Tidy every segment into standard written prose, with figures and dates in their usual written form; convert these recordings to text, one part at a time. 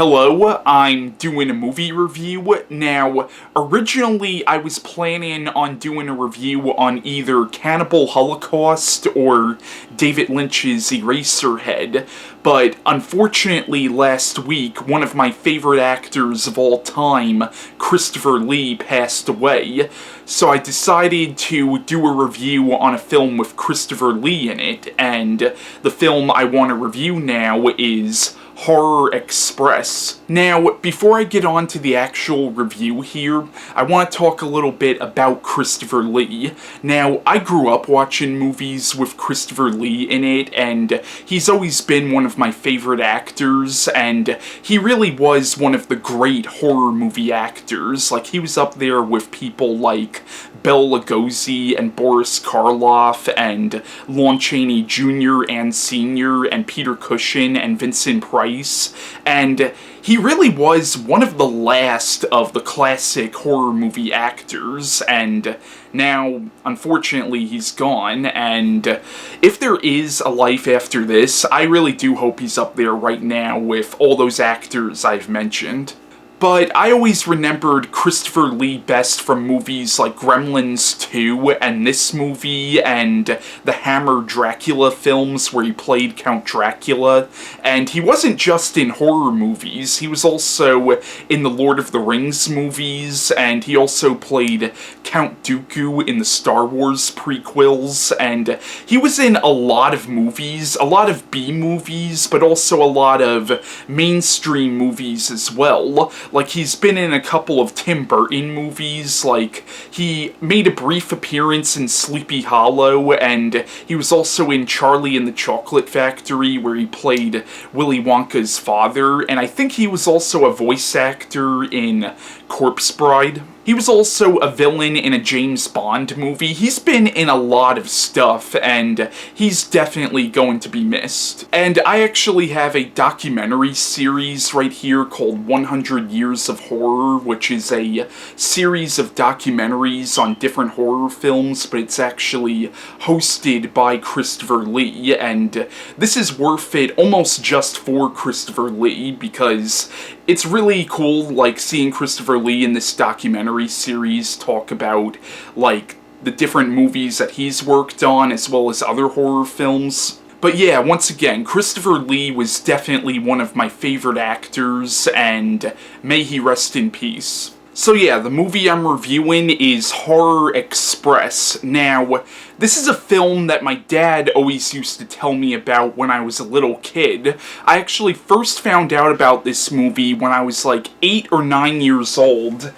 Hello, I'm doing a movie review. Now, originally I was planning on doing a review on either Cannibal Holocaust or David Lynch's Eraserhead, but unfortunately last week one of my favorite actors of all time, Christopher Lee, passed away, so I decided to do a review on a film with Christopher Lee in it, and the film I want to review now is Horror Express. Now, before I get on to the actual review here, I want to talk a little bit about Christopher Lee. Now, I grew up watching movies with Christopher Lee in it, and he's always been one of my favorite actors, and he really was one of the great horror movie actors. Like, he was up there with people like Bela Lugosi and Boris Karloff and Lon Chaney Jr. and Sr. and Peter Cushing and Vincent Price. And he really was one of the last of the classic horror movie actors, and now, unfortunately, he's gone, and if there is a life after this, I really do hope he's up there right now with all those actors I've mentioned. But I always remembered Christopher Lee best from movies like Gremlins 2 and this movie and the Hammer Dracula films where he played Count Dracula. And he wasn't just in horror movies, he was also in the Lord of the Rings movies, and he also played Count Dooku in the Star Wars prequels, and he was in a lot of movies, a lot of B-movies, but also a lot of mainstream movies as well. Like, he's been in a couple of Tim Burton movies, like, he made a brief appearance in Sleepy Hollow, and he was also in Charlie and the Chocolate Factory, where he played Willy Wonka's father, and I think he was also a voice actor in Corpse Bride. He was also a villain in a James Bond movie. He's been in a lot of stuff, and he's definitely going to be missed. And I actually have a documentary series right here called 100 Years of Horror, which is a series of documentaries on different horror films, but it's actually hosted by Christopher Lee, and this is worth it almost just for Christopher Lee, because it's really cool, like, seeing Christopher Lee in this documentary series talk about, like, the different movies that he's worked on, as well as other horror films. But yeah, once again, Christopher Lee was definitely one of my favorite actors, and may he rest in peace. So yeah, the movie I'm reviewing is Horror Express. Now, this is a film that my dad always used to tell me about when I was a little kid. I actually first found out about this movie when I was like 8 or 9 years old.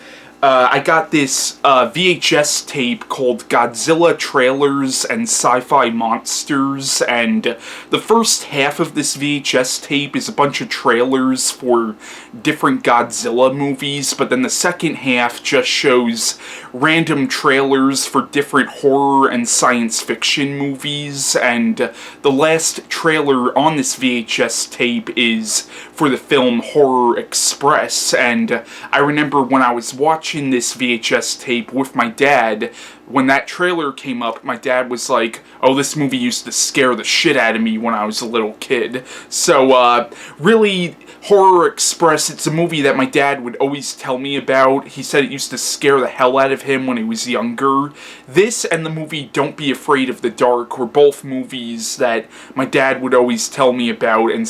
I got this VHS tape called Godzilla Trailers and Sci-Fi Monsters, and the first half of this VHS tape is a bunch of trailers for different Godzilla movies, but then the second half just shows random trailers for different horror and science fiction movies, and the last trailer on this VHS tape is for the film Horror Express, and I remember when I was watching this VHS tape with my dad, when that trailer came up, my dad was like, oh, this movie used to scare the shit out of me when I was a little kid. So, really, Horror Express, it's a movie that my dad would always tell me about. He said it used to scare the hell out of him when he was younger. This and the movie Don't Be Afraid of the Dark were both movies that my dad would always tell me about, and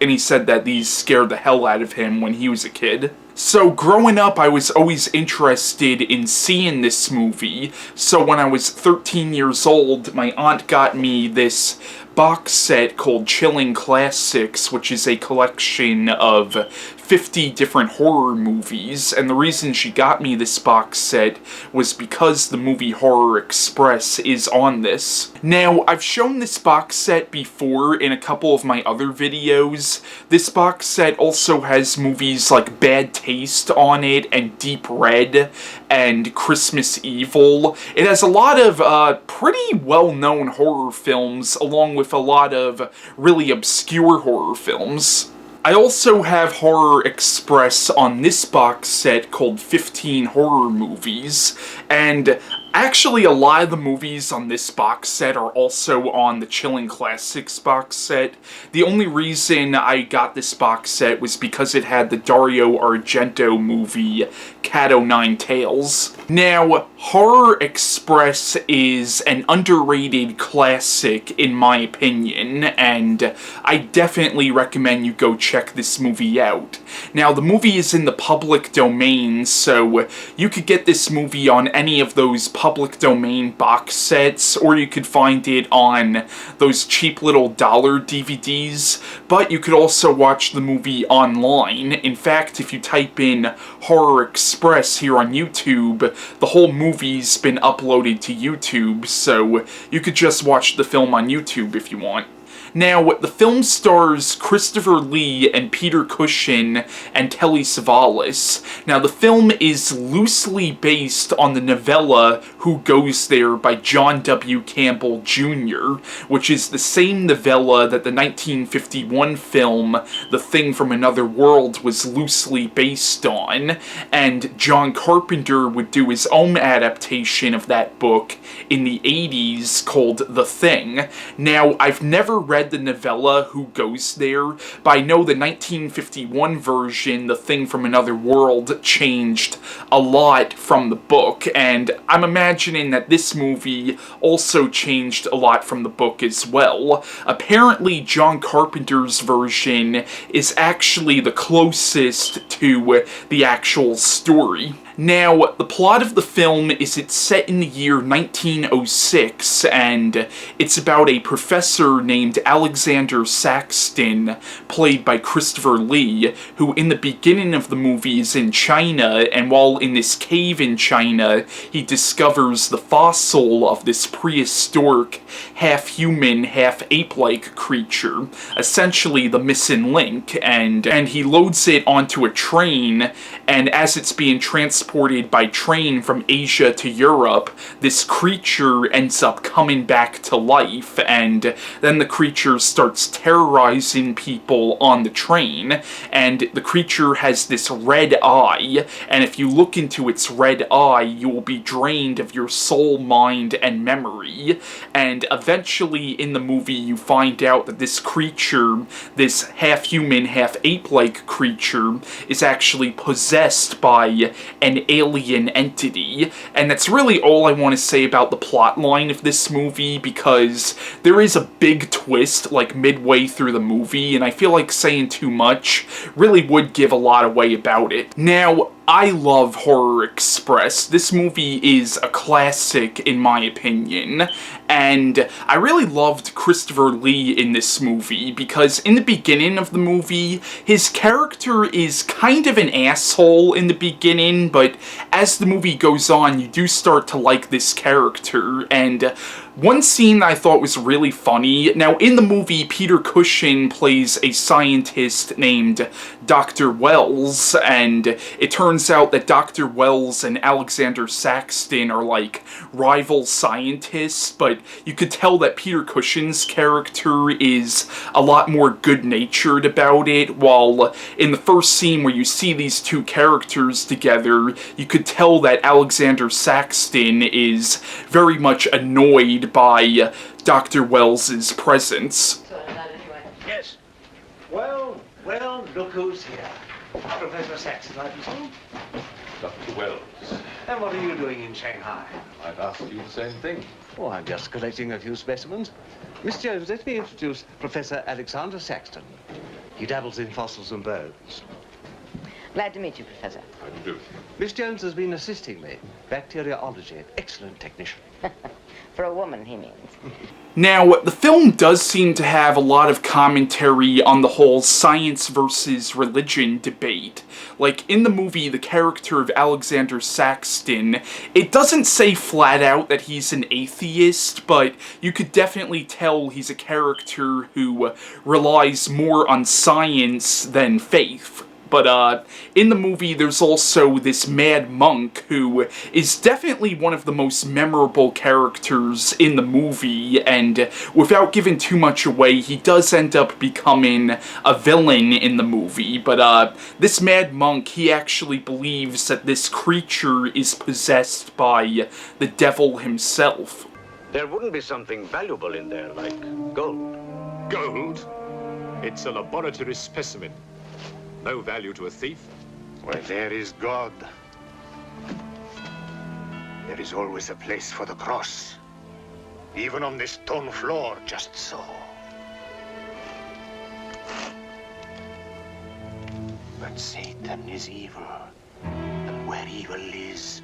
he said that these scared the hell out of him when he was a kid. So, growing up, I was always interested in seeing this movie, so when I was 13 years old, my aunt got me this box set called Chilling Classics, which is a collection of 50 different horror movies, and the reason she got me this box set was because the movie Horror Express is on this. Now, I've shown this box set before in a couple of my other videos. This box set also has movies like Bad Taste on it, and Deep Red, and Christmas Evil. It has a lot of pretty well-known horror films, along with a lot of really obscure horror films. I also have Horror Express on this box set called 15 Horror Movies, and Actually, a lot of the movies on this box set are also on the Chilling Classics box set. The only reason I got this box set was because it had the Dario Argento movie, Cat O' Nine Tails. Now, Horror Express is an underrated classic in my opinion, and I definitely recommend you go check this movie out. Now, the movie is in the public domain, so you could get this movie on any of those public domain box sets, or you could find it on those cheap little dollar DVDs, but you could also watch the movie online. In fact, if you type in Horror Express here on YouTube, the whole movie's been uploaded to YouTube, so you could just watch the film on YouTube if you want. Now, the film stars Christopher Lee and Peter Cushing and Telly Savalas. Now, the film is loosely based on the novella Who Goes There by John W. Campbell Jr., which is the same novella that the 1951 film The Thing from Another World was loosely based on, and John Carpenter would do his own adaptation of that book in the 80s called The Thing. Now, I've never read the novella Who Goes There, but I know the 1951 version, The Thing from Another World, changed a lot from the book, and I'm imagining that this movie also changed a lot from the book as well. Apparently, John Carpenter's version is actually the closest to the actual story. Now, the plot of the film is it's set in the year 1906, and it's about a professor named Alexander Sacristan, played by Christopher Lee, who in the beginning of the movie is in China, and while in this cave in China, he discovers the fossil of this prehistoric, half-human, half-ape-like creature, essentially the missing link, and he loads it onto a train, and as it's being transported by train from Asia to Europe, this creature ends up coming back to life, and then the creature starts terrorizing people on the train, and the creature has this red eye, and if you look into its red eye, you will be drained of your soul, mind, and memory, and eventually in the movie you find out that this creature, this half-human, half-ape-like creature, is actually possessed by an alien entity, and that's really all I want to say about the plot line of this movie, because there is a big twist, like, midway through the movie, and I feel like saying too much really would give a lot away about it. Now, I love Horror Express. This movie is a classic in my opinion, and I really loved Christopher Lee in this movie because in the beginning of the movie, his character is kind of an asshole in the beginning, but as the movie goes on, you do start to like this character, and one scene that I thought was really funny. Now, in the movie, Peter Cushing plays a scientist named Dr. Wells, and it turns out that Dr. Wells and Alexander Sacristan are, like, rival scientists, but you could tell that Peter Cushing's character is a lot more good-natured about it, while in the first scene where you see these two characters together, you could tell that Alexander Sacristan is very much annoyed by Dr. Wells's presence. Yes. Well, look who's here. Professor Saxon, I presume? Dr. Wells. And what are you doing in Shanghai? I've asked you the same thing. Oh, I'm just collecting a few specimens. Miss Jones, let me introduce Professor Alexander Sacristan. He dabbles in fossils and bones. Glad to meet you, Professor. How do you do? Miss Jones has been assisting me. Bacteriology. Excellent technician. For a woman, he means. Now, the film does seem to have a lot of commentary on the whole science versus religion debate. Like, in the movie, the character of Alexander Sacristan, it doesn't say flat out that he's an atheist, but you could definitely tell he's a character who relies more on science than faith. But in the movie, there's also this mad monk who is definitely one of the most memorable characters in the movie, and without giving too much away, he does end up becoming a villain in the movie. But this mad monk, he actually believes that this creature is possessed by the devil himself. There wouldn't be something valuable in there, like gold. Gold? It's a laboratory specimen. No value to a thief. Where there is God, there is always a place for the cross. Even on this stone floor, just so. But Satan is evil. And where evil is,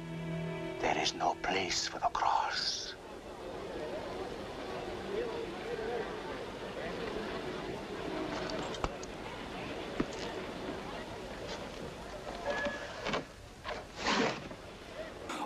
there is no place for the cross.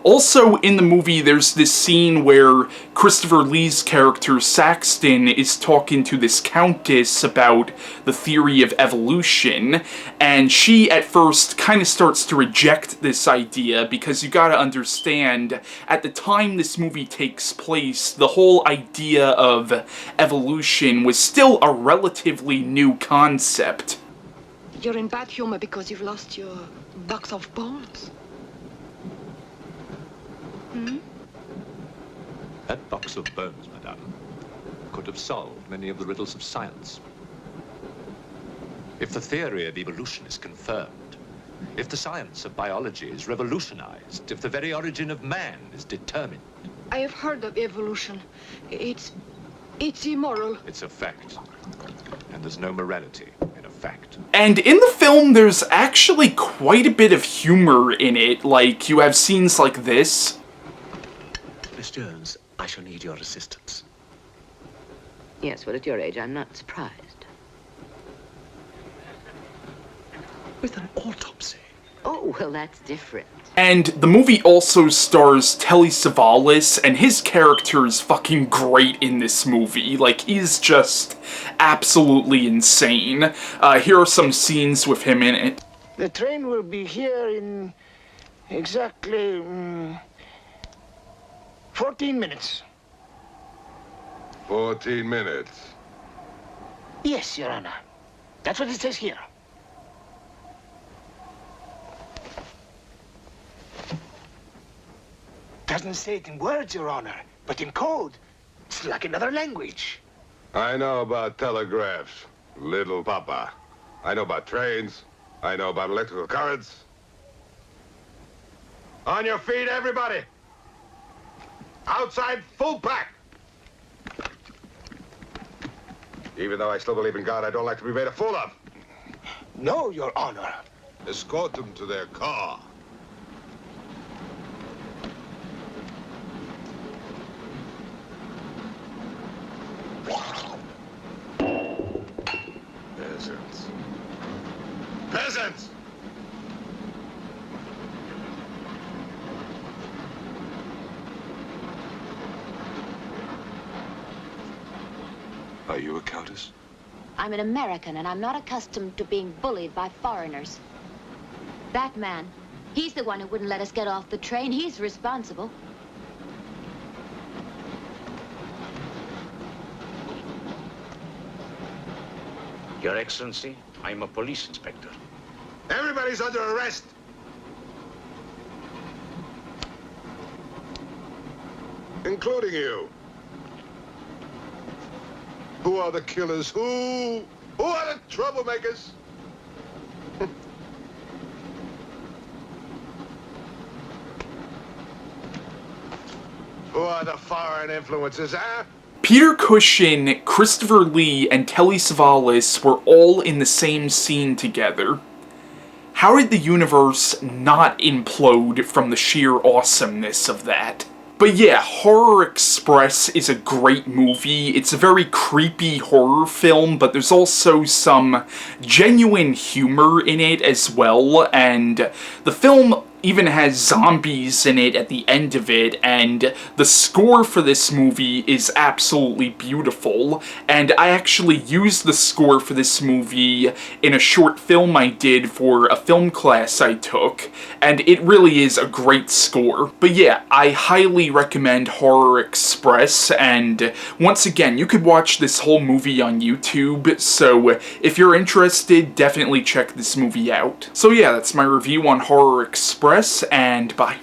Also, in the movie, there's this scene where Christopher Lee's character, Sacristan, is talking to this countess about the theory of evolution, and she, at first, kind of starts to reject this idea, because you gotta understand, at the time this movie takes place, the whole idea of evolution was still a relatively new concept. You're in bad humor because you've lost your box of bones. That box of bones, madame, could have solved many of the riddles of science. If the theory of evolution is confirmed, if the science of biology is revolutionized, if the very origin of man is determined. I have heard of evolution. It's immoral. It's a fact. And there's no morality in a fact. And in the film, there's actually quite a bit of humor in it. Like, you have scenes like this. Miss Jones, I shall need your assistance. Yes, well, at your age, I'm not surprised. With an autopsy. Oh, well, that's different. And the movie also stars Telly Savalas, and his character is fucking great in this movie. Like, he's just absolutely insane. Here are some scenes with him in it. The train will be here in exactly 14 minutes. 14 minutes. Yes, Your Honor. That's what it says here. Doesn't say it in words, Your Honor, but in code. It's like another language. I know about telegraphs, little papa. I know about trains. I know about electrical currents. On your feet, everybody. Outside, full pack. Even though I still believe in God, I don't like to be made a fool of. No, Your Honor. Escort them to their car. Peasants. Peasants! Are you a countess? I'm an American, and I'm not accustomed to being bullied by foreigners. That man, he's the one who wouldn't let us get off the train. He's responsible. Your Excellency, I'm a police inspector. Everybody's under arrest. Including you. Who are the killers? Who are the troublemakers? Who are the foreign influences, huh? Peter Cushing, Christopher Lee, and Telly Savalas were all in the same scene together. How did the universe not implode from the sheer awesomeness of that? But yeah, Horror Express is a great movie. It's a very creepy horror film, but there's also some genuine humor in it as well, and the film even has zombies in it at the end of it, and the score for this movie is absolutely beautiful, and I actually used the score for this movie in a short film I did for a film class I took, and it really is a great score. But yeah, I highly recommend Horror Express, and once again, you could watch this whole movie on YouTube, so if you're interested, definitely check this movie out. So yeah, that's my review on Horror Express, and bye.